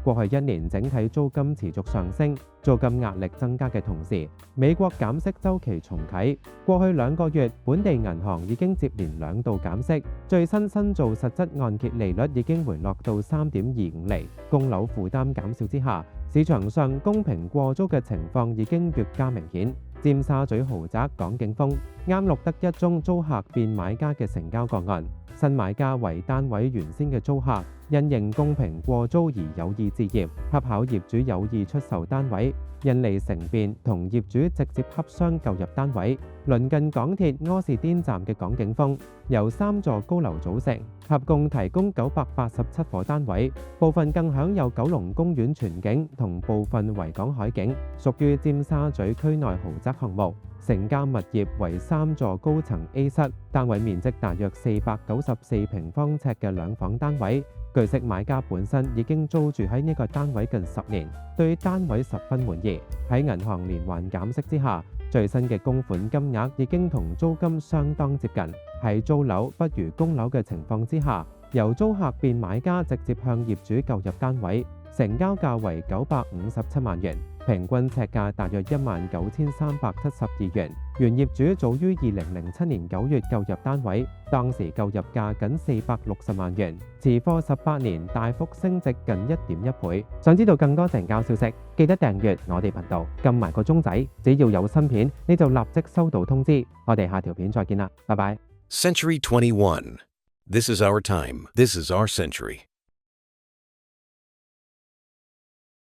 過去一年整體租金持續上升，租金壓力增加嘅同時，美國減息週期重啟。過去2個月，本地銀行已經接連2度減息，最新新造實質按揭利率已經回落到3.25厘。供樓負擔減少之下，市場上公平過租嘅情況已經越加明顯。尖沙咀豪宅港景峰啱錄得一宗租客變買家嘅成交個案，新買家為單位原先嘅租客，因認公平過租而有意置業，恰巧業主有意出售單位，因利成便同業主直接洽商購入單位。鄰近港鐵柯士甸站嘅港景峰由3座高樓組成，合共提供987伙單位，部分更享有九龍公園全景同部分維港海景，屬於尖沙咀區內豪宅項目。成交物業為3座高層 A 室，單位面積大約494平方尺嘅2房單位。據悉，買家本身已經租住喺呢個單位近10年，對單位十分滿意。喺銀行連環減息之下，最新嘅供款金額已經同租金相當接近。喺租樓不如供樓嘅情況之下，由租客變買家直接向業主購入單位，成交價為957萬元，平均尺價大約19372元。原業主早於2007年9月購入單位，當時購入價僅460萬元，持貨18年，大幅升值近1.1倍。想知道更多成交消息，記得訂閱我哋頻道，撳埋個鐘仔，只要有新片你就立即收到通知。我哋下條片再見啦，拜拜。Century 21. This is our time. This is our century.